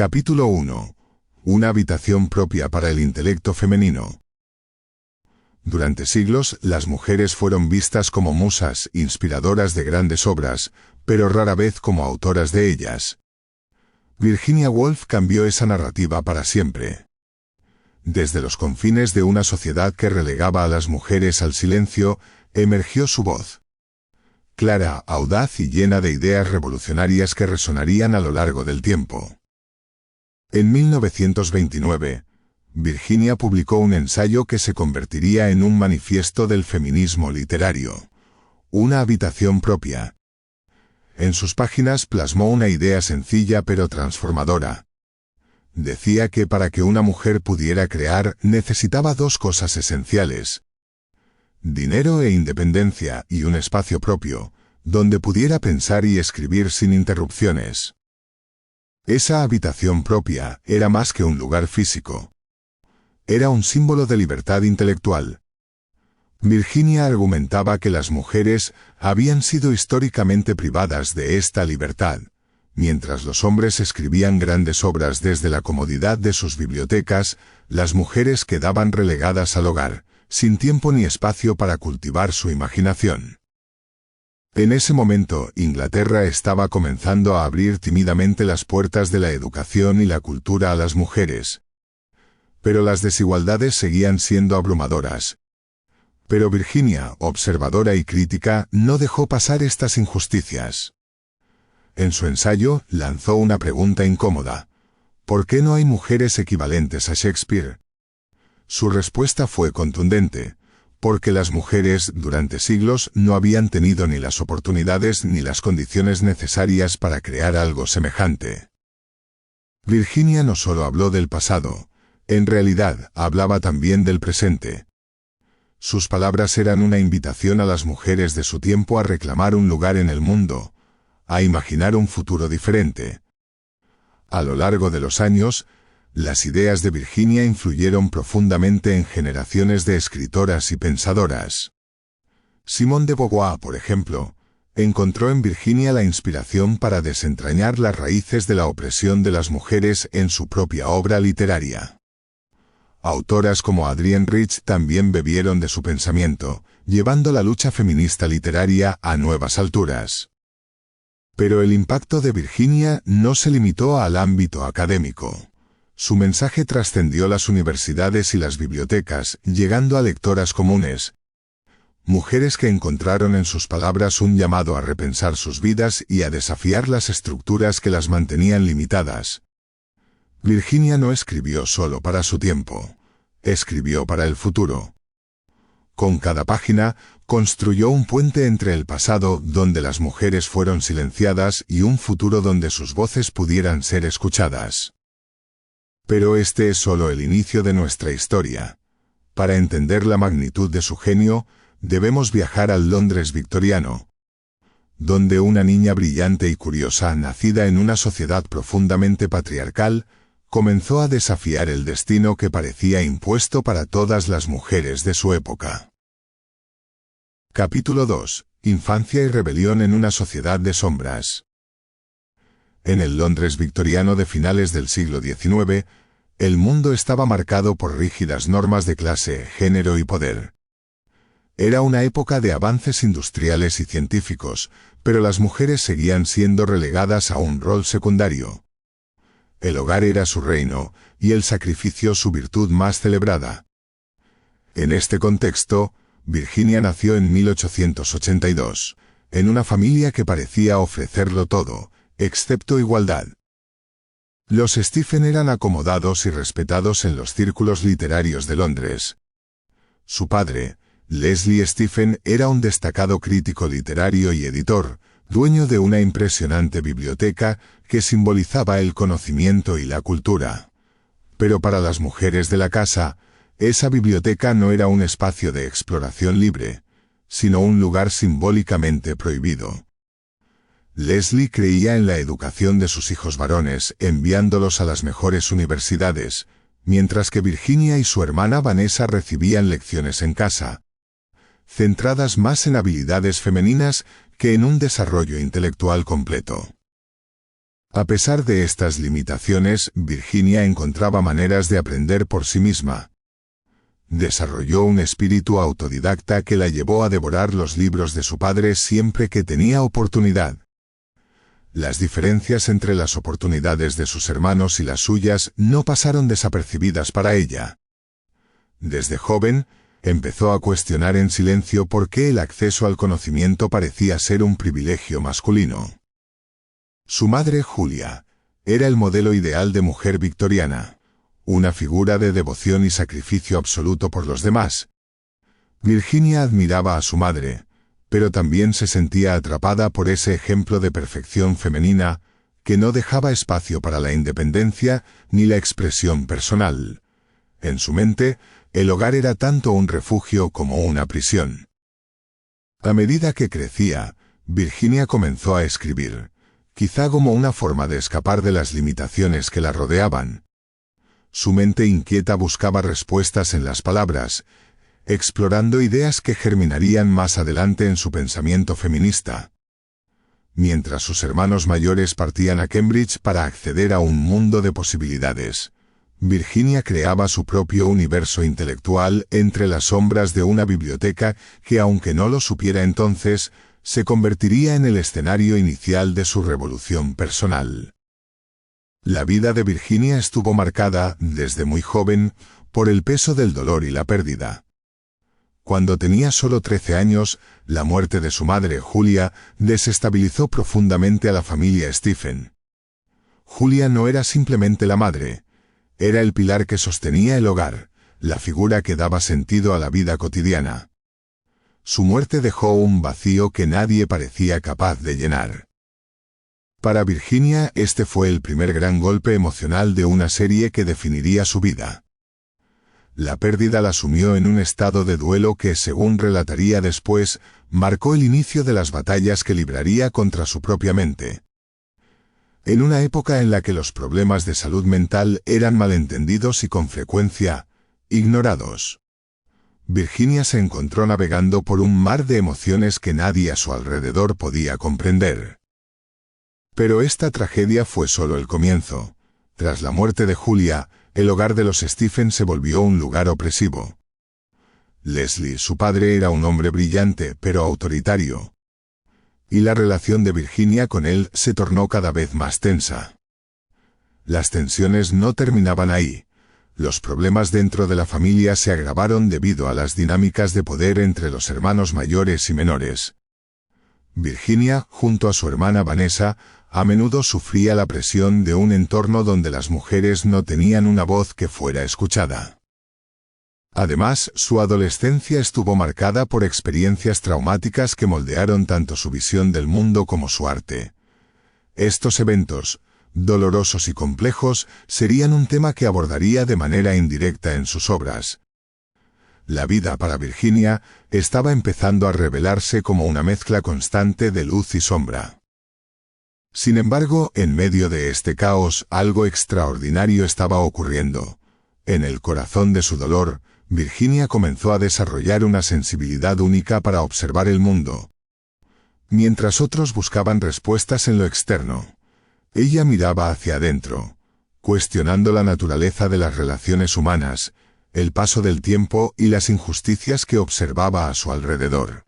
Capítulo 1. Una habitación propia para el intelecto femenino. Durante siglos, las mujeres fueron vistas como musas, inspiradoras de grandes obras, pero rara vez como autoras de ellas. Virginia Woolf cambió esa narrativa para siempre. Desde los confines de una sociedad que relegaba a las mujeres al silencio, emergió su voz. Clara, audaz y llena de ideas revolucionarias que resonarían a lo largo del tiempo. En 1929, Virginia publicó un ensayo que se convertiría en un manifiesto del feminismo literario. Una habitación propia. En sus páginas plasmó una idea sencilla pero transformadora. Decía que para que una mujer pudiera crear necesitaba dos cosas esenciales: dinero e independencia, y un espacio propio, donde pudiera pensar y escribir sin interrupciones. Esa habitación propia era más que un lugar físico. Era un símbolo de libertad intelectual. Virginia argumentaba que las mujeres habían sido históricamente privadas de esta libertad. Mientras los hombres escribían grandes obras desde la comodidad de sus bibliotecas, las mujeres quedaban relegadas al hogar, sin tiempo ni espacio para cultivar su imaginación. En ese momento, Inglaterra estaba comenzando a abrir tímidamente las puertas de la educación y la cultura a las mujeres. Pero las desigualdades seguían siendo abrumadoras. Pero Virginia, observadora y crítica, no dejó pasar estas injusticias. En su ensayo, lanzó una pregunta incómoda: ¿por qué no hay mujeres equivalentes a Shakespeare? Su respuesta fue contundente: porque las mujeres durante siglos no habían tenido ni las oportunidades ni las condiciones necesarias para crear algo semejante. Virginia no solo habló del pasado, en realidad hablaba también del presente. Sus palabras eran una invitación a las mujeres de su tiempo a reclamar un lugar en el mundo, a imaginar un futuro diferente. A lo largo de los años, las ideas de Virginia influyeron profundamente en generaciones de escritoras y pensadoras. Simone de Beauvoir, por ejemplo, encontró en Virginia la inspiración para desentrañar las raíces de la opresión de las mujeres en su propia obra literaria. Autoras como Adrienne Rich también bebieron de su pensamiento, llevando la lucha feminista literaria a nuevas alturas. Pero el impacto de Virginia no se limitó al ámbito académico. Su mensaje trascendió las universidades y las bibliotecas, llegando a lectoras comunes. Mujeres que encontraron en sus palabras un llamado a repensar sus vidas y a desafiar las estructuras que las mantenían limitadas. Virginia no escribió solo para su tiempo, escribió para el futuro. Con cada página, construyó un puente entre el pasado donde las mujeres fueron silenciadas y un futuro donde sus voces pudieran ser escuchadas. Pero este es solo el inicio de nuestra historia. Para entender la magnitud de su genio, debemos viajar al Londres victoriano, donde una niña brillante y curiosa, nacida en una sociedad profundamente patriarcal, comenzó a desafiar el destino que parecía impuesto para todas las mujeres de su época. Capítulo 2. Infancia y rebelión en una sociedad de sombras. En el Londres victoriano de finales del siglo XIX, el mundo estaba marcado por rígidas normas de clase, género y poder. Era una época de avances industriales y científicos, pero las mujeres seguían siendo relegadas a un rol secundario. El hogar era su reino, y el sacrificio su virtud más celebrada. En este contexto, Virginia nació en 1882, en una familia que parecía ofrecerlo todo, excepto igualdad. Los Stephen eran acomodados y respetados en los círculos literarios de Londres. Su padre, Leslie Stephen, era un destacado crítico literario y editor, dueño de una impresionante biblioteca que simbolizaba el conocimiento y la cultura. Pero para las mujeres de la casa, esa biblioteca no era un espacio de exploración libre, sino un lugar simbólicamente prohibido. Leslie creía en la educación de sus hijos varones, enviándolos a las mejores universidades, mientras que Virginia y su hermana Vanessa recibían lecciones en casa, centradas más en habilidades femeninas que en un desarrollo intelectual completo. A pesar de estas limitaciones, Virginia encontraba maneras de aprender por sí misma. Desarrolló un espíritu autodidacta que la llevó a devorar los libros de su padre siempre que tenía oportunidad. Las diferencias entre las oportunidades de sus hermanos y las suyas no pasaron desapercibidas para ella. Desde joven, empezó a cuestionar en silencio por qué el acceso al conocimiento parecía ser un privilegio masculino. Su madre, Julia, era el modelo ideal de mujer victoriana, una figura de devoción y sacrificio absoluto por los demás. Virginia admiraba a su madre, pero también se sentía atrapada por ese ejemplo de perfección femenina que no dejaba espacio para la independencia ni la expresión personal. En su mente, el hogar era tanto un refugio como una prisión. A medida que crecía, Virginia comenzó a escribir, quizá como una forma de escapar de las limitaciones que la rodeaban. Su mente inquieta buscaba respuestas en las palabras, explorando ideas que germinarían más adelante en su pensamiento feminista. Mientras sus hermanos mayores partían a Cambridge para acceder a un mundo de posibilidades, Virginia creaba su propio universo intelectual entre las sombras de una biblioteca que, aunque no lo supiera entonces, se convertiría en el escenario inicial de su revolución personal. La vida de Virginia estuvo marcada, desde muy joven, por el peso del dolor y la pérdida. Cuando tenía solo 13 años, la muerte de su madre, Julia, desestabilizó profundamente a la familia Stephen. Julia no era simplemente la madre, era el pilar que sostenía el hogar, la figura que daba sentido a la vida cotidiana. Su muerte dejó un vacío que nadie parecía capaz de llenar. Para Virginia, este fue el primer gran golpe emocional de una serie que definiría su vida. La pérdida la sumió en un estado de duelo que, según relataría después, marcó el inicio de las batallas que libraría contra su propia mente. En una época en la que los problemas de salud mental eran malentendidos y con frecuencia ignorados, Virginia se encontró navegando por un mar de emociones que nadie a su alrededor podía comprender. Pero esta tragedia fue solo el comienzo. Tras la muerte de Julia, el hogar de los Stephen se volvió un lugar opresivo. Leslie, su padre, era un hombre brillante, pero autoritario. Y la relación de Virginia con él se tornó cada vez más tensa. Las tensiones no terminaban ahí. Los problemas dentro de la familia se agravaron debido a las dinámicas de poder entre los hermanos mayores y menores. Virginia, junto a su hermana Vanessa, a menudo sufría la presión de un entorno donde las mujeres no tenían una voz que fuera escuchada. Además, su adolescencia estuvo marcada por experiencias traumáticas que moldearon tanto su visión del mundo como su arte. Estos eventos, dolorosos y complejos, serían un tema que abordaría de manera indirecta en sus obras. La vida para Virginia estaba empezando a revelarse como una mezcla constante de luz y sombra. Sin embargo, en medio de este caos, algo extraordinario estaba ocurriendo. En el corazón de su dolor, Virginia comenzó a desarrollar una sensibilidad única para observar el mundo. Mientras otros buscaban respuestas en lo externo, ella miraba hacia adentro, cuestionando la naturaleza de las relaciones humanas, el paso del tiempo y las injusticias que observaba a su alrededor.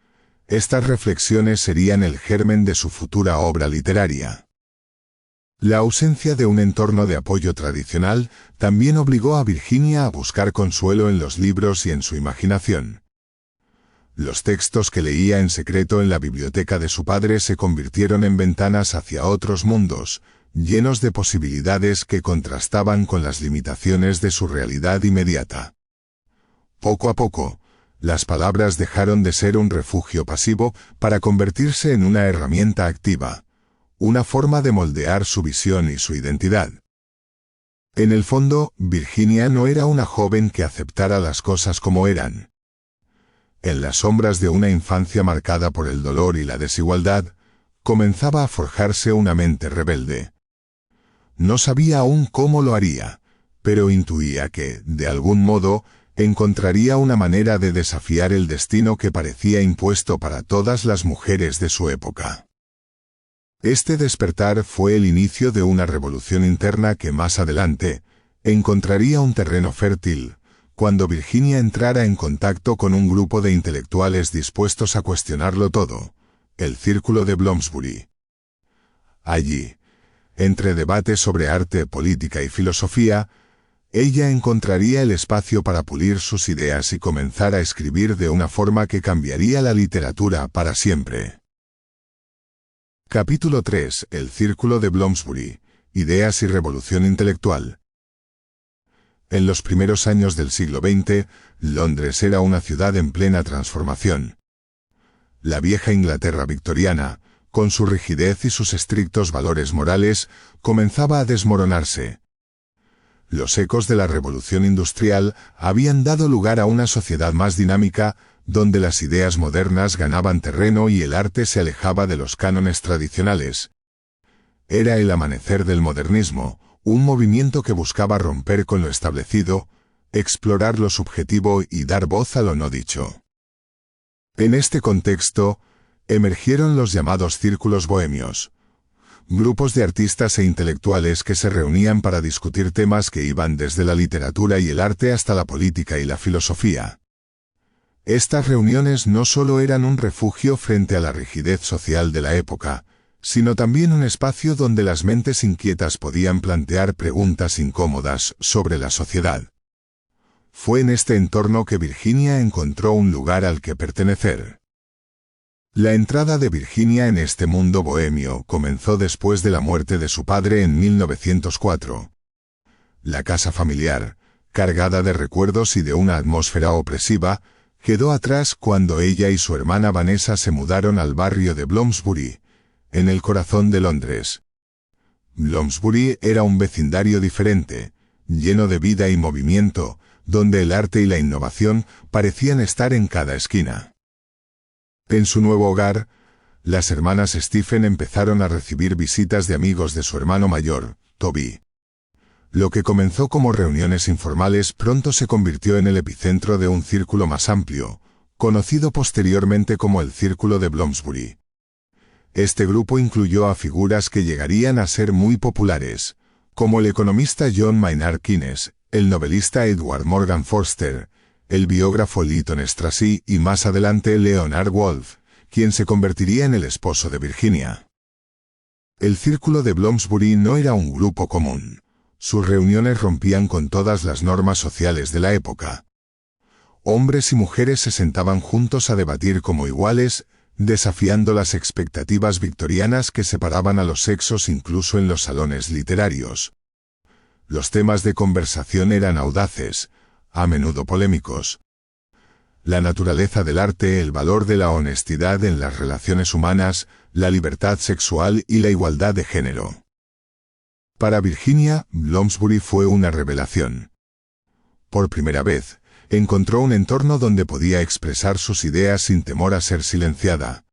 Estas reflexiones serían el germen de su futura obra literaria. La ausencia de un entorno de apoyo tradicional también obligó a Virginia a buscar consuelo en los libros y en su imaginación. Los textos que leía en secreto en la biblioteca de su padre se convirtieron en ventanas hacia otros mundos, llenos de posibilidades que contrastaban con las limitaciones de su realidad inmediata. Poco a poco, las palabras dejaron de ser un refugio pasivo para convertirse en una herramienta activa, una forma de moldear su visión y su identidad. En el fondo, Virginia no era una joven que aceptara las cosas como eran. En las sombras de una infancia marcada por el dolor y la desigualdad, comenzaba a forjarse una mente rebelde. No sabía aún cómo lo haría, pero intuía que, de algún modo, encontraría una manera de desafiar el destino que parecía impuesto para todas las mujeres de su época. Este despertar fue el inicio de una revolución interna que más adelante encontraría un terreno fértil, cuando Virginia entrara en contacto con un grupo de intelectuales dispuestos a cuestionarlo todo, el Círculo de Bloomsbury. Allí, entre debates sobre arte, política y filosofía, ella encontraría el espacio para pulir sus ideas y comenzar a escribir de una forma que cambiaría la literatura para siempre. Capítulo 3. El Círculo de Bloomsbury. Ideas y revolución intelectual. En los primeros años del siglo XX, Londres era una ciudad en plena transformación. La vieja Inglaterra victoriana, con su rigidez y sus estrictos valores morales, comenzaba a desmoronarse. Los ecos de la revolución industrial habían dado lugar a una sociedad más dinámica, donde las ideas modernas ganaban terreno y el arte se alejaba de los cánones tradicionales. Era el amanecer del modernismo, un movimiento que buscaba romper con lo establecido, explorar lo subjetivo y dar voz a lo no dicho. En este contexto, emergieron los llamados círculos bohemios, grupos de artistas e intelectuales que se reunían para discutir temas que iban desde la literatura y el arte hasta la política y la filosofía. Estas reuniones no solo eran un refugio frente a la rigidez social de la época, sino también un espacio donde las mentes inquietas podían plantear preguntas incómodas sobre la sociedad. Fue en este entorno que Virginia encontró un lugar al que pertenecer. La entrada de Virginia en este mundo bohemio comenzó después de la muerte de su padre en 1904. La casa familiar, cargada de recuerdos y de una atmósfera opresiva, quedó atrás cuando ella y su hermana Vanessa se mudaron al barrio de Bloomsbury, en el corazón de Londres. Bloomsbury era un vecindario diferente, lleno de vida y movimiento, donde el arte y la innovación parecían estar en cada esquina. En su nuevo hogar, las hermanas Stephen empezaron a recibir visitas de amigos de su hermano mayor, Toby. Lo que comenzó como reuniones informales pronto se convirtió en el epicentro de un círculo más amplio, conocido posteriormente como el Círculo de Bloomsbury. Este grupo incluyó a figuras que llegarían a ser muy populares, como el economista John Maynard Keynes, el novelista Edward Morgan Foster, el biógrafo Lytton Strachey y más adelante Leonard Woolf, quien se convertiría en el esposo de Virginia. El Círculo de Bloomsbury no era un grupo común. Sus reuniones rompían con todas las normas sociales de la época. Hombres y mujeres se sentaban juntos a debatir como iguales, desafiando las expectativas victorianas que separaban a los sexos incluso en los salones literarios. Los temas de conversación eran audaces, a menudo polémicos. La naturaleza del arte, el valor de la honestidad en las relaciones humanas, la libertad sexual y la igualdad de género. Para Virginia, Bloomsbury fue una revelación. Por primera vez, encontró un entorno donde podía expresar sus ideas sin temor a ser silenciada.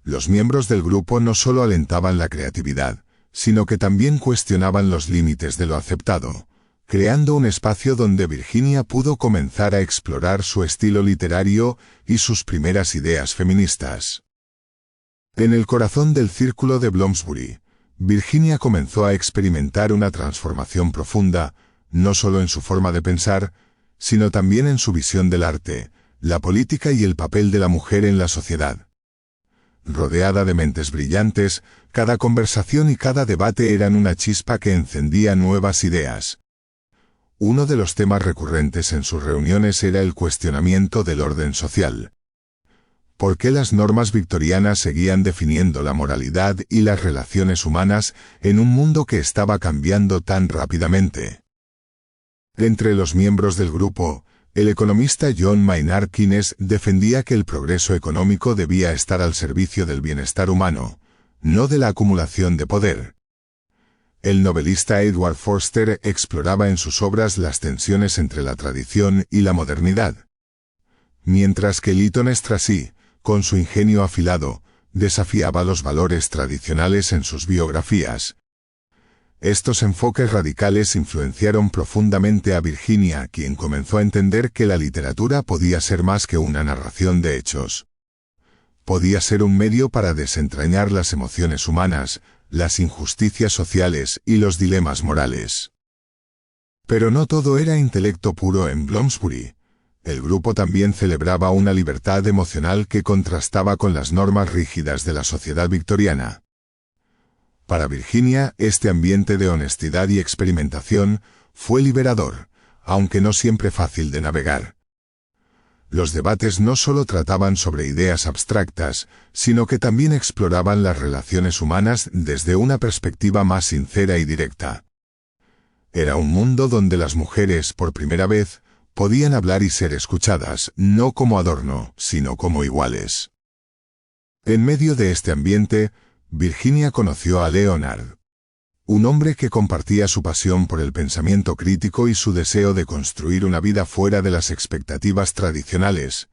Los miembros del grupo no solo alentaban la creatividad, sino que también cuestionaban los límites de lo aceptado, creando un espacio donde Virginia pudo comenzar a explorar su estilo literario y sus primeras ideas feministas. En el corazón del Círculo de Bloomsbury, Virginia comenzó a experimentar una transformación profunda, no solo en su forma de pensar, sino también en su visión del arte, la política y el papel de la mujer en la sociedad. Rodeada de mentes brillantes, cada conversación y cada debate eran una chispa que encendía nuevas ideas. Uno de los temas recurrentes en sus reuniones era el cuestionamiento del orden social. ¿Por qué las normas victorianas seguían definiendo la moralidad y las relaciones humanas en un mundo que estaba cambiando tan rápidamente? Entre los miembros del grupo, el economista John Maynard Keynes defendía que el progreso económico debía estar al servicio del bienestar humano, no de la acumulación de poder. El novelista Edward Forster exploraba en sus obras las tensiones entre la tradición y la modernidad. Mientras que Lytton Strachey, con su ingenio afilado, desafiaba los valores tradicionales en sus biografías. Estos enfoques radicales influenciaron profundamente a Virginia, quien comenzó a entender que la literatura podía ser más que una narración de hechos. podía ser un medio para desentrañar las emociones humanas, las injusticias sociales y los dilemas morales. Pero no todo era intelecto puro en Bloomsbury. El grupo también celebraba una libertad emocional que contrastaba con las normas rígidas de la sociedad victoriana. Para Virginia, este ambiente de honestidad y experimentación fue liberador, aunque no siempre fácil de navegar. Los debates no solo trataban sobre ideas abstractas, sino que también exploraban las relaciones humanas desde una perspectiva más sincera y directa. Era un mundo donde las mujeres, por primera vez, podían hablar y ser escuchadas, no como adorno, sino como iguales. En medio de este ambiente, Virginia conoció a Leonard, un hombre que compartía su pasión por el pensamiento crítico y su deseo de construir una vida fuera de las expectativas tradicionales.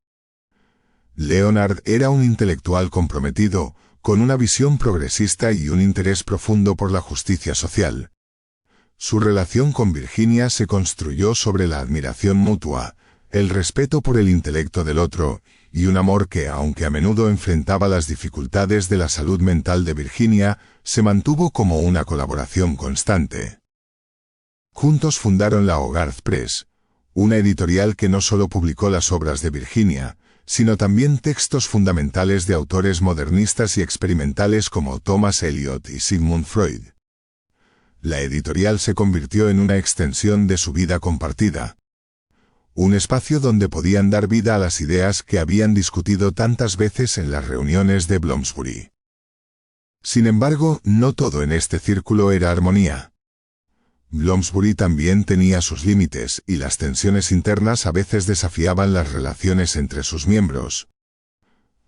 Leonard era un intelectual comprometido, con una visión progresista y un interés profundo por la justicia social. Su relación con Virginia se construyó sobre la admiración mutua, el respeto por el intelecto del otro, y un amor que, aunque a menudo enfrentaba las dificultades de la salud mental de Virginia, se mantuvo como una colaboración constante. Juntos fundaron la Hogarth Press, una editorial que no solo publicó las obras de Virginia, sino también textos fundamentales de autores modernistas y experimentales como Thomas Eliot y Sigmund Freud. La editorial se convirtió en una extensión de su vida compartida. Un espacio donde podían dar vida a las ideas que habían discutido tantas veces en las reuniones de Bloomsbury. Sin embargo, no todo en este círculo era armonía. Bloomsbury también tenía sus límites y las tensiones internas a veces desafiaban las relaciones entre sus miembros.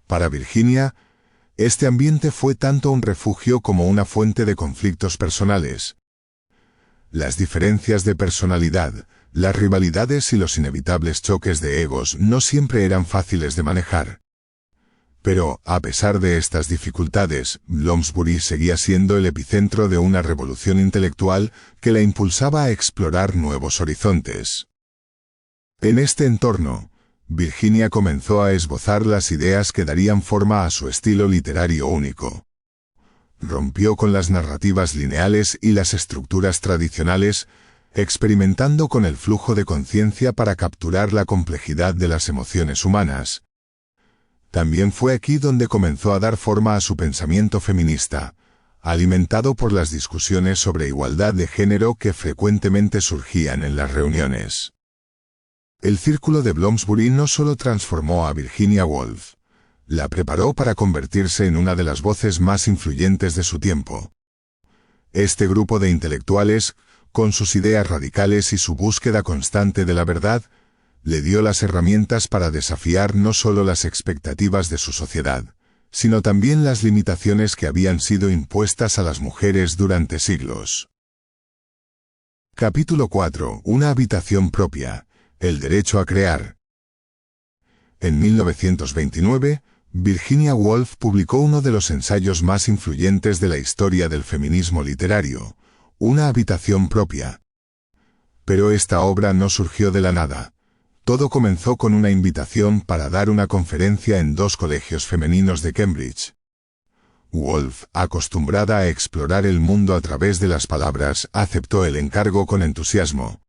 Para Virginia, este ambiente fue tanto un refugio como una fuente de conflictos personales. Las diferencias de personalidad, las rivalidades y los inevitables choques de egos no siempre eran fáciles de manejar. Pero, a pesar de estas dificultades, Bloomsbury seguía siendo el epicentro de una revolución intelectual que la impulsaba a explorar nuevos horizontes. En este entorno, Virginia comenzó a esbozar las ideas que darían forma a su estilo literario único. Rompió con las narrativas lineales y las estructuras tradicionales, experimentando con el flujo de conciencia para capturar la complejidad de las emociones humanas. También fue aquí donde comenzó a dar forma a su pensamiento feminista, alimentado por las discusiones sobre igualdad de género que frecuentemente surgían en las reuniones. El círculo de Bloomsbury no solo transformó a Virginia Woolf, la preparó para convertirse en una de las voces más influyentes de su tiempo. Este grupo de intelectuales, con sus ideas radicales y su búsqueda constante de la verdad, le dio las herramientas para desafiar no solo las expectativas de su sociedad, sino también las limitaciones que habían sido impuestas a las mujeres durante siglos. Capítulo 4. Una habitación propia. El derecho a crear. En 1929, Virginia Woolf publicó uno de los ensayos más influyentes de la historia del feminismo literario, Una habitación propia. Pero esta obra no surgió de la nada. Todo comenzó con una invitación para dar una conferencia en 2 colegios femeninos de Cambridge. Woolf, acostumbrada a explorar el mundo a través de las palabras, aceptó el encargo con entusiasmo.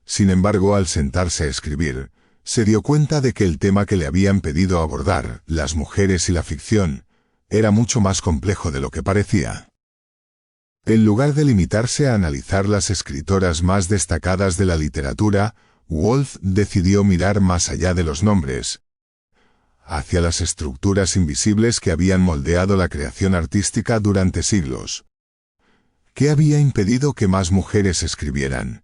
Sin embargo, al sentarse a escribir, se dio cuenta de que el tema que le habían pedido abordar, las mujeres y la ficción, era mucho más complejo de lo que parecía. En lugar de limitarse a analizar las escritoras más destacadas de la literatura, Woolf decidió mirar más allá de los nombres, hacia las estructuras invisibles que habían moldeado la creación artística durante siglos. ¿Qué había impedido que más mujeres escribieran?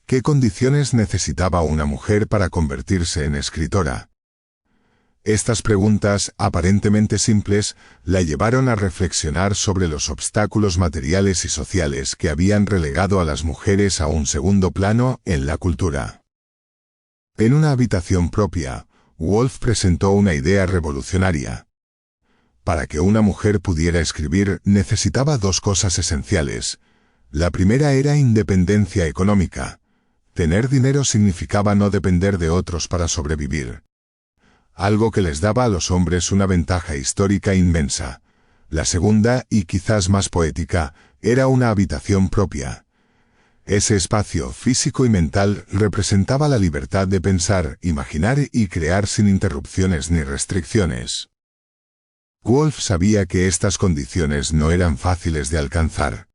¿Qué condiciones necesitaba una mujer para convertirse en escritora? Estas preguntas, aparentemente simples, la llevaron a reflexionar sobre los obstáculos materiales y sociales que habían relegado a las mujeres a un segundo plano en la cultura. En una habitación propia, Woolf presentó una idea revolucionaria. Para que una mujer pudiera escribir, necesitaba 2 cosas esenciales. La primera era independencia económica. Tener dinero significaba no depender de otros para sobrevivir. algo que les daba a los hombres una ventaja histórica inmensa. La segunda, y quizás más poética, era una habitación propia. Ese espacio físico y mental representaba la libertad de pensar, imaginar y crear sin interrupciones ni restricciones. Woolf sabía que estas condiciones no eran fáciles de alcanzar.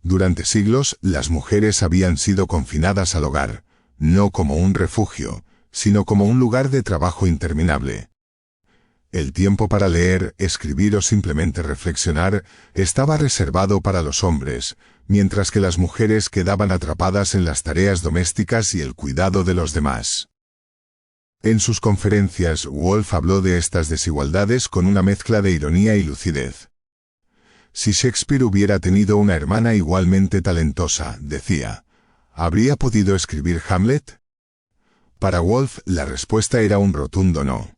Durante siglos, las mujeres habían sido confinadas al hogar, no como un refugio, sino como un lugar de trabajo interminable. El tiempo para leer, escribir o simplemente reflexionar estaba reservado para los hombres, mientras que las mujeres quedaban atrapadas en las tareas domésticas y el cuidado de los demás. En sus conferencias, Woolf habló de estas desigualdades con una mezcla de ironía y lucidez. Si Shakespeare hubiera tenido una hermana igualmente talentosa, decía, ¿habría podido escribir Hamlet? Para Woolf, la respuesta era un rotundo no.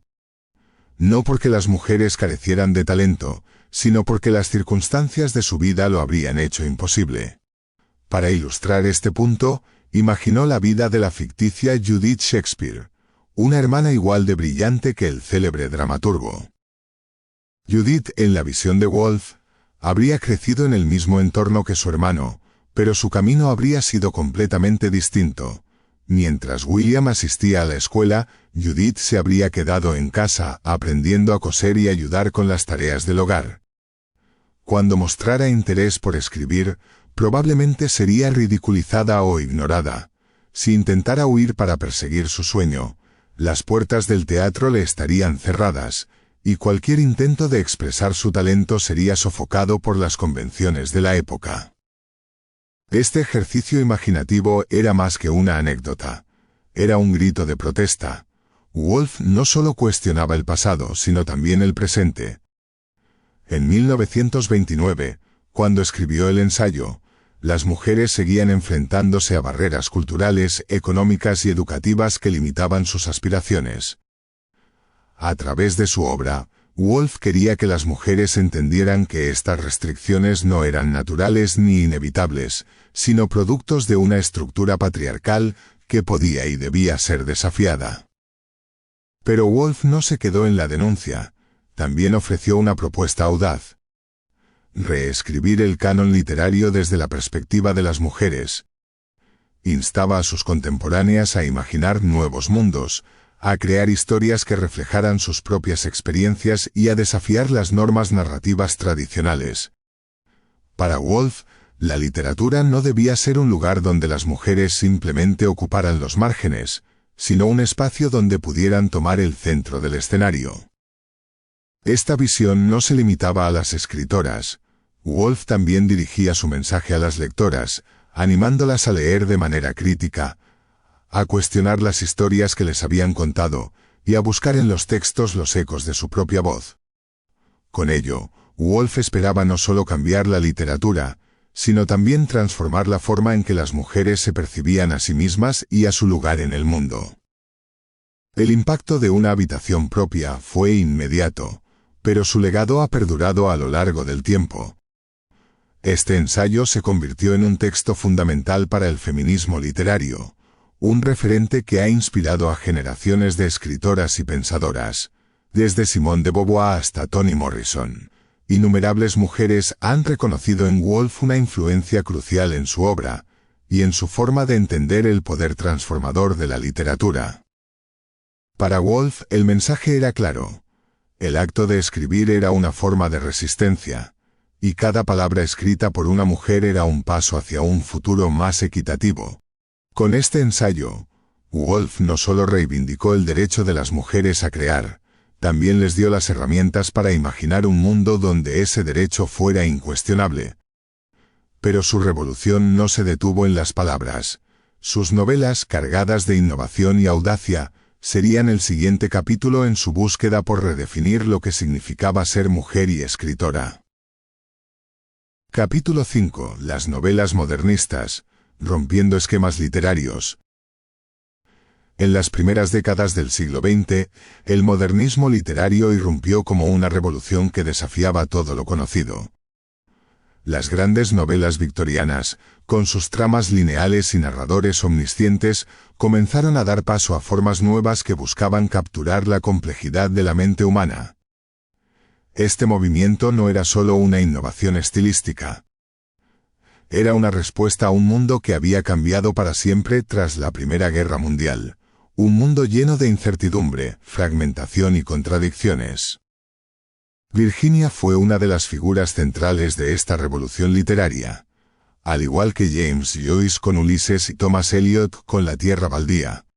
No porque las mujeres carecieran de talento, sino porque las circunstancias de su vida lo habrían hecho imposible. Para ilustrar este punto, imaginó la vida de la ficticia Judith Shakespeare, una hermana igual de brillante que el célebre dramaturgo. Judith, en la visión de Woolf, habría crecido en el mismo entorno que su hermano, pero su camino habría sido completamente distinto. Mientras William asistía a la escuela, Judith se habría quedado en casa, aprendiendo a coser y ayudar con las tareas del hogar. Cuando mostrara interés por escribir, probablemente sería ridiculizada o ignorada. Si intentara huir para perseguir su sueño, las puertas del teatro le estarían cerradas, y cualquier intento de expresar su talento sería sofocado por las convenciones de la época. Este ejercicio imaginativo era más que una anécdota. Era un grito de protesta. Woolf no solo cuestionaba el pasado, sino también el presente. En 1929, cuando escribió el ensayo, las mujeres seguían enfrentándose a barreras culturales, económicas y educativas que limitaban sus aspiraciones. A través de su obra, Woolf quería que las mujeres entendieran que estas restricciones no eran naturales ni inevitables, sino productos de una estructura patriarcal que podía y debía ser desafiada. Pero Woolf no se quedó en la denuncia, también ofreció una propuesta audaz. Reescribir el canon literario desde la perspectiva de las mujeres. Instaba a sus contemporáneas a imaginar nuevos mundos, a crear historias que reflejaran sus propias experiencias y a desafiar las normas narrativas tradicionales. Para Woolf, la literatura no debía ser un lugar donde las mujeres simplemente ocuparan los márgenes, sino un espacio donde pudieran tomar el centro del escenario. Esta visión no se limitaba a las escritoras. Woolf también dirigía su mensaje a las lectoras, animándolas a leer de manera crítica, a cuestionar las historias que les habían contado, y a buscar en los textos los ecos de su propia voz. Con ello, Woolf esperaba no solo cambiar la literatura, sino también transformar la forma en que las mujeres se percibían a sí mismas y a su lugar en el mundo. El impacto de una habitación propia fue inmediato, pero su legado ha perdurado a lo largo del tiempo. Este ensayo se convirtió en un texto fundamental para el feminismo literario, un referente que ha inspirado a generaciones de escritoras y pensadoras, desde Simone de Beauvoir hasta Toni Morrison. Innumerables mujeres han reconocido en Woolf una influencia crucial en su obra, y en su forma de entender el poder transformador de la literatura. Para Woolf el mensaje era claro. El acto de escribir era una forma de resistencia, y cada palabra escrita por una mujer era un paso hacia un futuro más equitativo. Con este ensayo, Woolf no solo reivindicó el derecho de las mujeres a crear, también les dio las herramientas para imaginar un mundo donde ese derecho fuera incuestionable. Pero su revolución no se detuvo en las palabras. Sus novelas, cargadas de innovación y audacia, serían el siguiente capítulo en su búsqueda por redefinir lo que significaba ser mujer y escritora. Capítulo 5. Las novelas modernistas, rompiendo esquemas literarios. En las primeras décadas del siglo XX, el modernismo literario irrumpió como una revolución que desafiaba todo lo conocido. Las grandes novelas victorianas, con sus tramas lineales y narradores omniscientes, comenzaron a dar paso a formas nuevas que buscaban capturar la complejidad de la mente humana. Este movimiento no era solo una innovación estilística. Era una respuesta a un mundo que había cambiado para siempre tras la Primera Guerra Mundial. Un mundo lleno de incertidumbre, fragmentación y contradicciones. Virginia fue una de las figuras centrales de esta revolución literaria, al igual que James Joyce con Ulises y Thomas Eliot con La Tierra Baldía.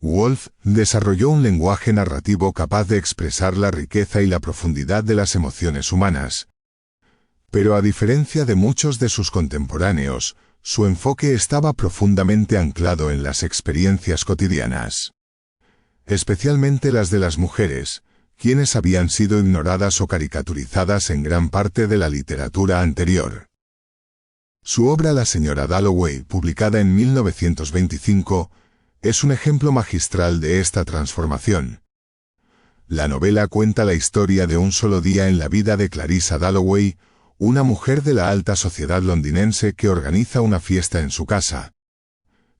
Woolf desarrolló un lenguaje narrativo capaz de expresar la riqueza y la profundidad de las emociones humanas. Pero a diferencia de muchos de sus contemporáneos, su enfoque estaba profundamente anclado en las experiencias cotidianas. Especialmente las de las mujeres, quienes habían sido ignoradas o caricaturizadas en gran parte de la literatura anterior. Su obra La señora Dalloway, publicada en 1925, es un ejemplo magistral de esta transformación. La novela cuenta la historia de un solo día en la vida de Clarissa Dalloway, una mujer de la alta sociedad londinense que organiza una fiesta en su casa.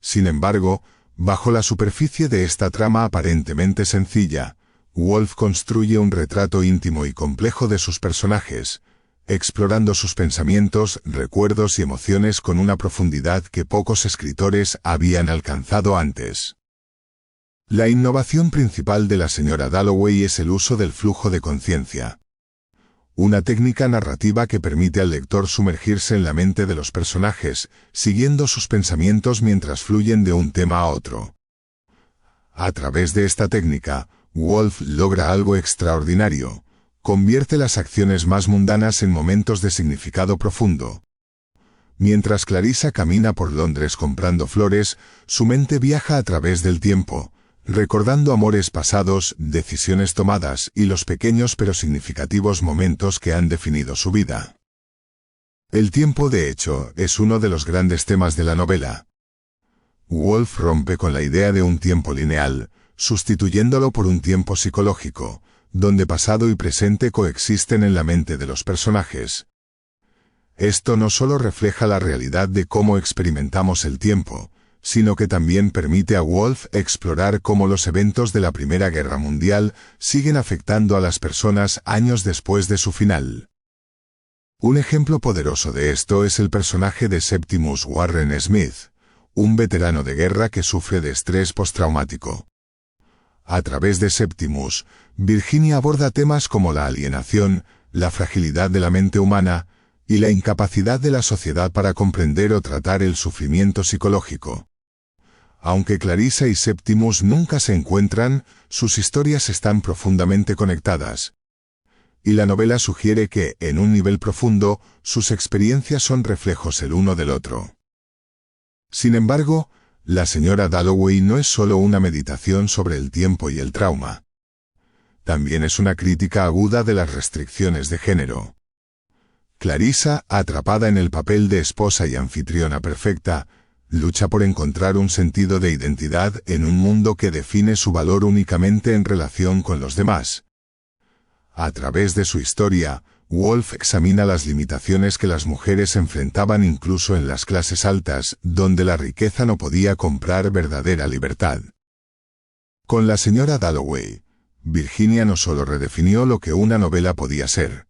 Sin embargo, bajo la superficie de esta trama aparentemente sencilla, Woolf construye un retrato íntimo y complejo de sus personajes, explorando sus pensamientos, recuerdos y emociones con una profundidad que pocos escritores habían alcanzado antes. La innovación principal de la señora Dalloway es el uso del flujo de conciencia. Una técnica narrativa que permite al lector sumergirse en la mente de los personajes, siguiendo sus pensamientos mientras fluyen de un tema a otro. A través de esta técnica, Woolf logra algo extraordinario. Convierte las acciones más mundanas en momentos de significado profundo. Mientras Clarissa camina por Londres comprando flores, su mente viaja a través del tiempo, recordando amores pasados, decisiones tomadas y los pequeños pero significativos momentos que han definido su vida. El tiempo, de hecho, es uno de los grandes temas de la novela. Woolf rompe con la idea de un tiempo lineal, sustituyéndolo por un tiempo psicológico, donde pasado y presente coexisten en la mente de los personajes. Esto no solo refleja la realidad de cómo experimentamos el tiempo, sino que también permite a Woolf explorar cómo los eventos de la Primera Guerra Mundial siguen afectando a las personas años después de su final. Un ejemplo poderoso de esto es el personaje de Septimus Warren Smith, un veterano de guerra que sufre de estrés postraumático. A través de Septimus, Virginia aborda temas como la alienación, la fragilidad de la mente humana y la incapacidad de la sociedad para comprender o tratar el sufrimiento psicológico. Aunque Clarissa y Septimus nunca se encuentran, sus historias están profundamente conectadas. Y la novela sugiere que, en un nivel profundo, sus experiencias son reflejos el uno del otro. Sin embargo, la señora Dalloway no es solo una meditación sobre el tiempo y el trauma. También es una crítica aguda de las restricciones de género. Clarissa, atrapada en el papel de esposa y anfitriona perfecta, lucha por encontrar un sentido de identidad en un mundo que define su valor únicamente en relación con los demás. A través de su historia, Woolf examina las limitaciones que las mujeres enfrentaban incluso en las clases altas, donde la riqueza no podía comprar verdadera libertad. Con la señora Dalloway, Virginia no solo redefinió lo que una novela podía ser.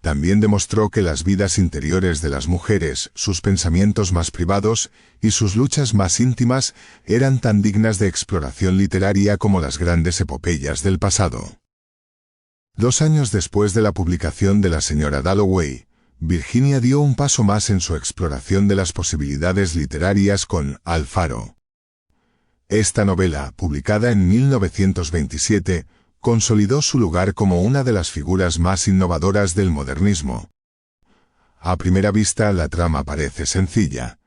También demostró que las vidas interiores de las mujeres, sus pensamientos más privados y sus luchas más íntimas eran tan dignas de exploración literaria como las grandes epopeyas del pasado. 2 años después de la publicación de la señora Dalloway, Virginia dio un paso más en su exploración de las posibilidades literarias con Al Faro. Esta novela, publicada en 1927, consolidó su lugar como una de las figuras más innovadoras del modernismo. A primera vista, la trama parece sencilla.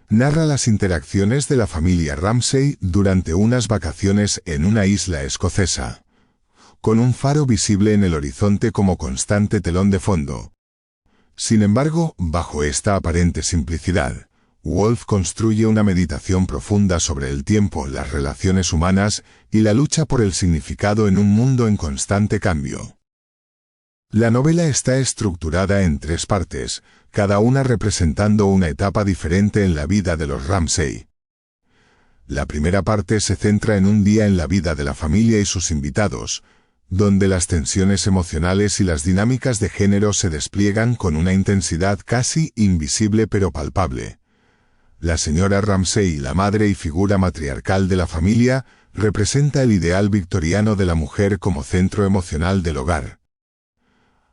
Narra las interacciones de la familia Ramsay durante unas vacaciones en una isla escocesa, con un faro visible en el horizonte como constante telón de fondo. Sin embargo, bajo esta aparente simplicidad, Woolf construye una meditación profunda sobre el tiempo, las relaciones humanas y la lucha por el significado en un mundo en constante cambio. La novela está estructurada en 3 partes, cada una representando una etapa diferente en la vida de los Ramsay. La primera parte se centra en un día en la vida de la familia y sus invitados, donde las tensiones emocionales y las dinámicas de género se despliegan con una intensidad casi invisible pero palpable. La señora Ramsay, la madre y figura matriarcal de la familia, representa el ideal victoriano de la mujer como centro emocional del hogar.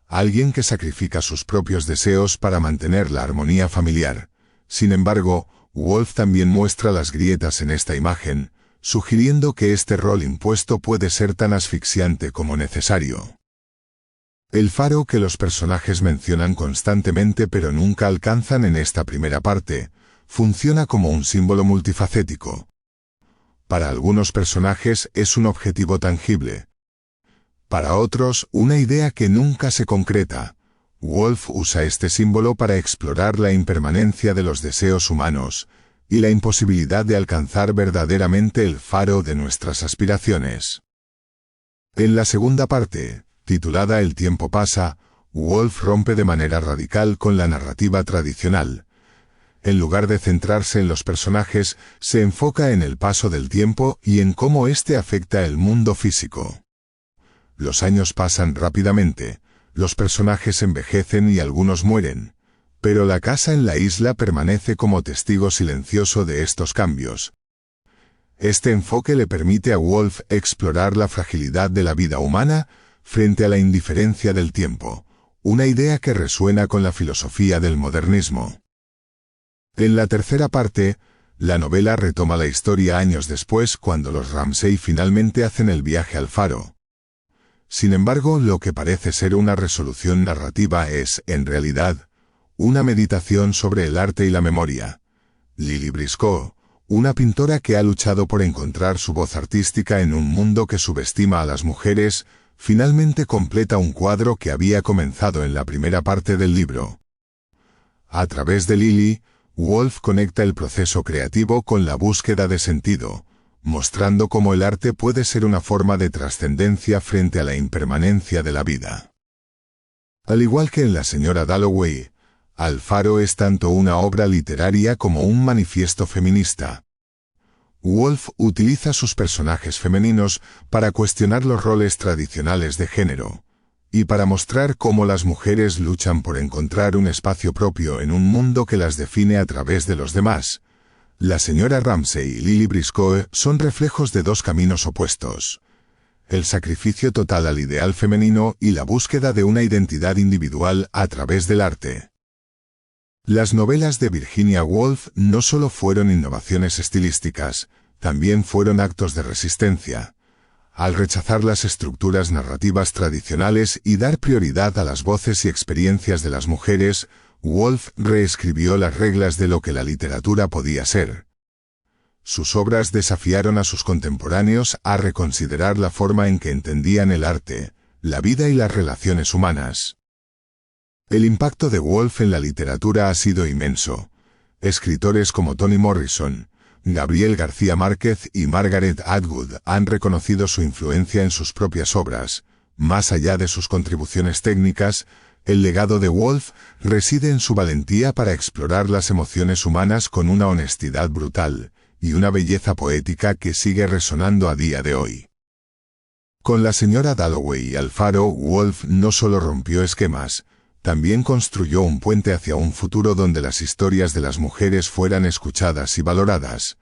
Alguien que sacrifica sus propios deseos para mantener la armonía familiar. Sin embargo, Woolf también muestra las grietas en esta imagen, sugiriendo que este rol impuesto puede ser tan asfixiante como necesario. El faro que los personajes mencionan constantemente pero nunca alcanzan en esta primera parte, funciona como un símbolo multifacético. Para algunos personajes es un objetivo tangible. Para otros, una idea que nunca se concreta. Woolf usa este símbolo para explorar la impermanencia de los deseos humanos y la imposibilidad de alcanzar verdaderamente el faro de nuestras aspiraciones. En la segunda parte, titulada El tiempo pasa, Woolf rompe de manera radical con la narrativa tradicional. En lugar de centrarse en los personajes, se enfoca en el paso del tiempo y en cómo éste afecta el mundo físico. Los años pasan rápidamente, los personajes envejecen y algunos mueren, pero la casa en la isla permanece como testigo silencioso de estos cambios. Este enfoque le permite a Woolf explorar la fragilidad de la vida humana frente a la indiferencia del tiempo, una idea que resuena con la filosofía del modernismo. En la tercera parte, la novela retoma la historia años después cuando los Ramsay finalmente hacen el viaje al faro. Sin embargo, lo que parece ser una resolución narrativa es, en realidad, una meditación sobre el arte y la memoria. Lily Briscoe, una pintora que ha luchado por encontrar su voz artística en un mundo que subestima a las mujeres, finalmente completa un cuadro que había comenzado en la primera parte del libro. A través de Lily, Woolf conecta el proceso creativo con la búsqueda de sentido, mostrando cómo el arte puede ser una forma de trascendencia frente a la impermanencia de la vida. Al igual que en La señora Dalloway, El faro es tanto una obra literaria como un manifiesto feminista. Woolf utiliza sus personajes femeninos para cuestionar los roles tradicionales de género, y para mostrar cómo las mujeres luchan por encontrar un espacio propio en un mundo que las define a través de los demás. La señora Ramsay y Lily Briscoe son reflejos de 2 caminos opuestos: el sacrificio total al ideal femenino y la búsqueda de una identidad individual a través del arte. Las novelas de Virginia Woolf no solo fueron innovaciones estilísticas, también fueron actos de resistencia. Al rechazar las estructuras narrativas tradicionales y dar prioridad a las voces y experiencias de las mujeres, Woolf reescribió las reglas de lo que la literatura podía ser. Sus obras desafiaron a sus contemporáneos a reconsiderar la forma en que entendían el arte, la vida y las relaciones humanas. El impacto de Woolf en la literatura ha sido inmenso. Escritores como Toni Morrison, Gabriel García Márquez y Margaret Atwood han reconocido su influencia en sus propias obras. Más allá de sus contribuciones técnicas, el legado de Woolf reside en su valentía para explorar las emociones humanas con una honestidad brutal y una belleza poética que sigue resonando a día de hoy. Con La señora Dalloway y El faro, Woolf no solo rompió esquemas, también construyó un puente hacia un futuro donde las historias de las mujeres fueran escuchadas y valoradas.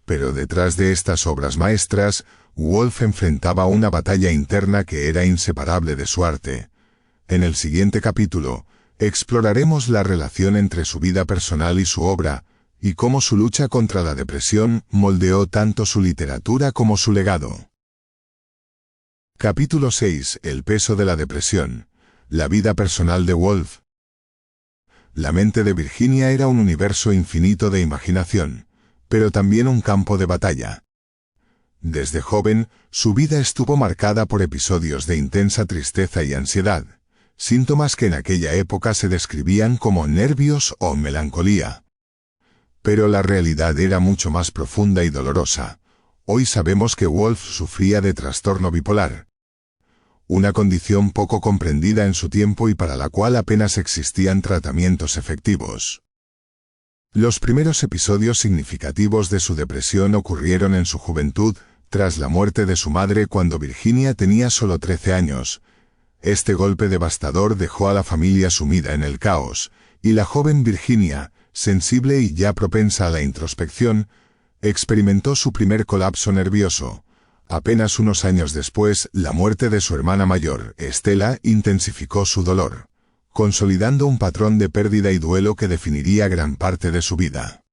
Pero detrás de estas obras maestras, Woolf enfrentaba una batalla interna que era inseparable de su arte. En el siguiente capítulo, exploraremos la relación entre su vida personal y su obra, y cómo su lucha contra la depresión moldeó tanto su literatura como su legado. Capítulo 6. El peso de la depresión. La vida personal de Woolf. La mente de Virginia era un universo infinito de imaginación, pero también un campo de batalla. Desde joven, su vida estuvo marcada por episodios de intensa tristeza y ansiedad, síntomas que en aquella época se describían como nervios o melancolía. Pero la realidad era mucho más profunda y dolorosa. Hoy sabemos que Woolf sufría de trastorno bipolar. una condición poco comprendida en su tiempo y para la cual apenas existían tratamientos efectivos. Los primeros episodios significativos de su depresión ocurrieron en su juventud, tras la muerte de su madre cuando Virginia tenía solo 13 años. Este golpe devastador dejó a la familia sumida en el caos, y la joven Virginia, sensible y ya propensa a la introspección, experimentó su primer colapso nervioso. Apenas unos años después, la muerte de su hermana mayor, Estela, intensificó su dolor, consolidando un patrón de pérdida y duelo que definiría gran parte de su vida.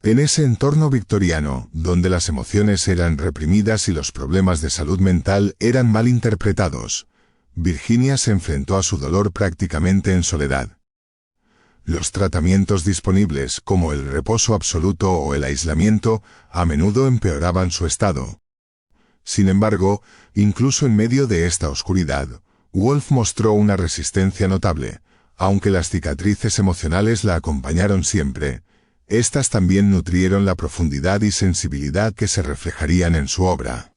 En ese entorno victoriano, donde las emociones eran reprimidas y los problemas de salud mental eran mal interpretados, Virginia se enfrentó a su dolor prácticamente en soledad. Los tratamientos disponibles, como el reposo absoluto o el aislamiento, a menudo empeoraban su estado. Sin embargo, incluso en medio de esta oscuridad, Woolf mostró una resistencia notable. Aunque las cicatrices emocionales la acompañaron siempre, estas también nutrieron la profundidad y sensibilidad que se reflejarían en su obra.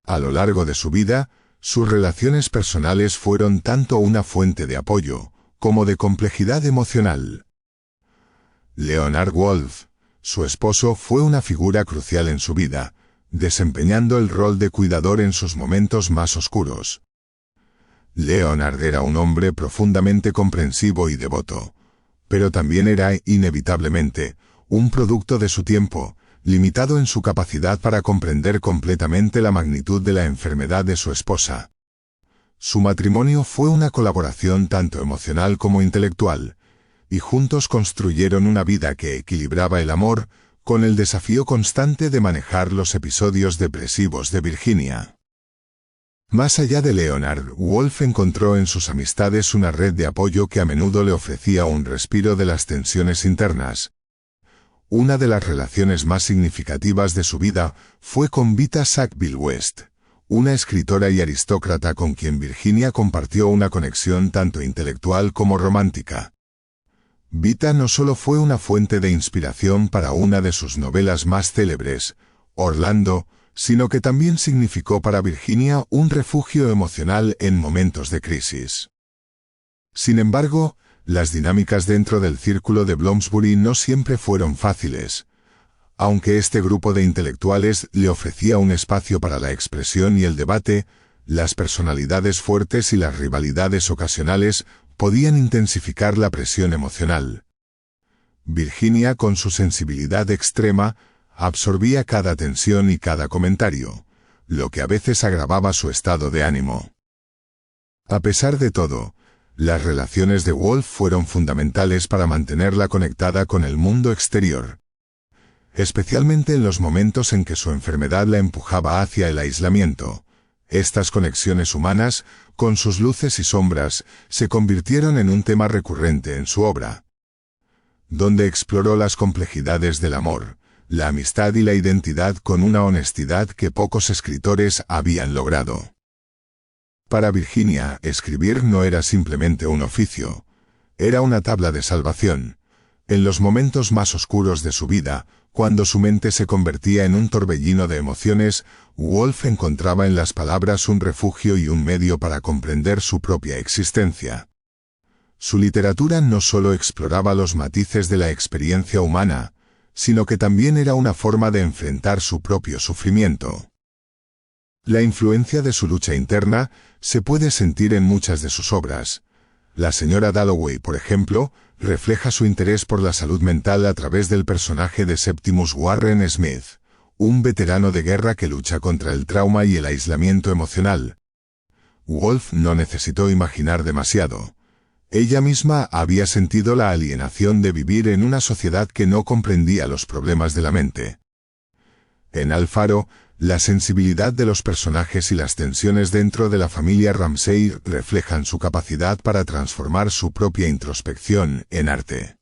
A lo largo de su vida, sus relaciones personales fueron tanto una fuente de apoyo, como de complejidad emocional. Leonard Woolf, su esposo, fue una figura crucial en su vida, desempeñando el rol de cuidador en sus momentos más oscuros. Leonard era un hombre profundamente comprensivo y devoto, pero también era, inevitablemente, un producto de su tiempo, limitado en su capacidad para comprender completamente la magnitud de la enfermedad de su esposa. Su matrimonio fue una colaboración tanto emocional como intelectual, y juntos construyeron una vida que equilibraba el amor con el desafío constante de manejar los episodios depresivos de Virginia. Más allá de Leonard, Woolf encontró en sus amistades una red de apoyo que a menudo le ofrecía un respiro de las tensiones internas. Una de las relaciones más significativas de su vida fue con Vita Sackville West, una escritora y aristócrata con quien Virginia compartió una conexión tanto intelectual como romántica. Vita no solo fue una fuente de inspiración para una de sus novelas más célebres, Orlando, sino que también significó para Virginia un refugio emocional en momentos de crisis. Sin embargo, las dinámicas dentro del círculo de Bloomsbury no siempre fueron fáciles. Aunque este grupo de intelectuales le ofrecía un espacio para la expresión y el debate, las personalidades fuertes y las rivalidades ocasionales podían intensificar la presión emocional. Virginia, con su sensibilidad extrema, absorbía cada tensión y cada comentario, lo que a veces agravaba su estado de ánimo. A pesar de todo, las relaciones de Woolf fueron fundamentales para mantenerla conectada con el mundo exterior, especialmente en los momentos en que su enfermedad la empujaba hacia el aislamiento. Estas conexiones humanas, con sus luces y sombras, se convirtieron en un tema recurrente en su obra, donde exploró las complejidades del amor, la amistad y la identidad con una honestidad que pocos escritores habían logrado. Para Virginia, escribir no era simplemente un oficio, era una tabla de salvación. En los momentos más oscuros de su vida, cuando su mente se convertía en un torbellino de emociones, Woolf encontraba en las palabras un refugio y un medio para comprender su propia existencia. Su literatura no solo exploraba los matices de la experiencia humana, sino que también era una forma de enfrentar su propio sufrimiento. La influencia de su lucha interna se puede sentir en muchas de sus obras. La señora Dalloway, por ejemplo, refleja su interés por la salud mental a través del personaje de Septimus Warren Smith, un veterano de guerra que lucha contra el trauma y el aislamiento emocional. Woolf no necesitó imaginar demasiado. Ella misma había sentido la alienación de vivir en una sociedad que no comprendía los problemas de la mente. En Alfaro, la sensibilidad de los personajes y las tensiones dentro de la familia Ramsay reflejan su capacidad para transformar su propia introspección en arte.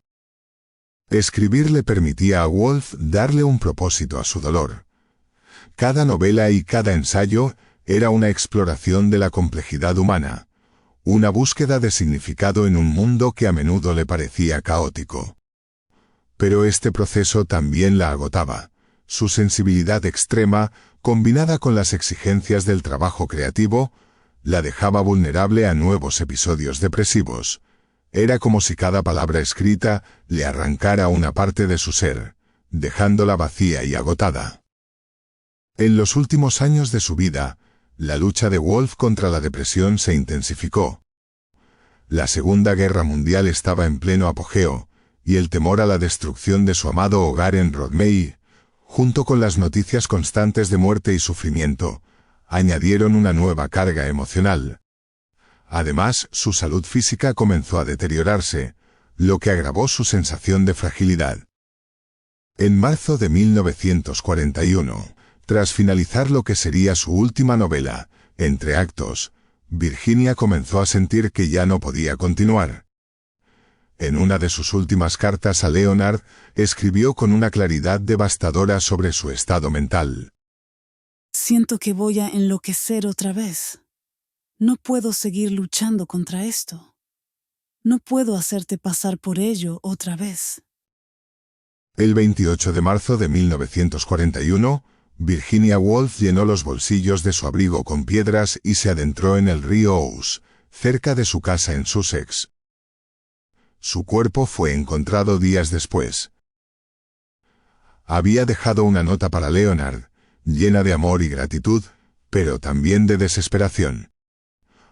Escribir le permitía a Woolf darle un propósito a su dolor. Cada novela y cada ensayo era una exploración de la complejidad humana, una búsqueda de significado en un mundo que a menudo le parecía caótico. Pero este proceso también la agotaba. Su sensibilidad extrema, combinada con las exigencias del trabajo creativo, la dejaba vulnerable a nuevos episodios depresivos. Era como si cada palabra escrita le arrancara una parte de su ser, dejándola vacía y agotada. En los últimos años de su vida, la lucha de Woolf contra la depresión se intensificó. La Segunda Guerra Mundial estaba en pleno apogeo, y el temor a la destrucción de su amado hogar en Rodmey, junto con las noticias constantes de muerte y sufrimiento, añadieron una nueva carga emocional. Además, su salud física comenzó a deteriorarse, lo que agravó su sensación de fragilidad. En marzo de 1941, tras finalizar lo que sería su última novela, Entre actos, Virginia comenzó a sentir que ya no podía continuar. En una de sus últimas cartas a Leonard, escribió con una claridad devastadora sobre su estado mental. Siento que voy a enloquecer otra vez. No puedo seguir luchando contra esto. No puedo hacerte pasar por ello otra vez. El 28 de marzo de 1941, Virginia Woolf llenó los bolsillos de su abrigo con piedras y se adentró en el río Ouse, cerca de su casa en Sussex. Su cuerpo fue encontrado días después. Había dejado una nota para Leonard, llena de amor y gratitud, pero también de desesperación.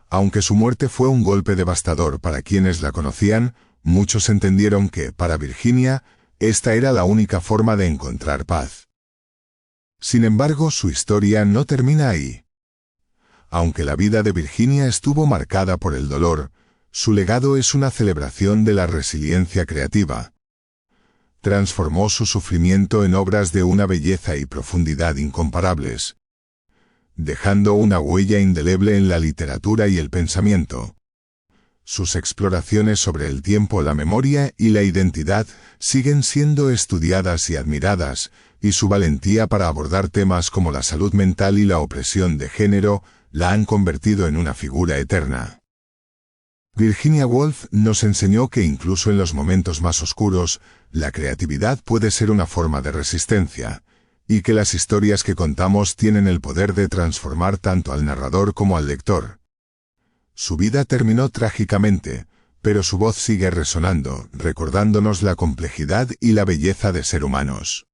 Aunque su muerte fue un golpe devastador para quienes la conocían, muchos entendieron que, para Virginia, esta era la única forma de encontrar paz. Sin embargo, su historia no termina ahí. Aunque la vida de Virginia estuvo marcada por el dolor, su legado es una celebración de la resiliencia creativa. Transformó su sufrimiento en obras de una belleza y profundidad incomparables, dejando una huella indeleble en la literatura y el pensamiento. Sus exploraciones sobre el tiempo, la memoria y la identidad siguen siendo estudiadas y admiradas, y su valentía para abordar temas como la salud mental y la opresión de género la han convertido en una figura eterna. Virginia Woolf nos enseñó que incluso en los momentos más oscuros, la creatividad puede ser una forma de resistencia, y que las historias que contamos tienen el poder de transformar tanto al narrador como al lector. Su vida terminó trágicamente, pero su voz sigue resonando, recordándonos la complejidad y la belleza de ser humanos.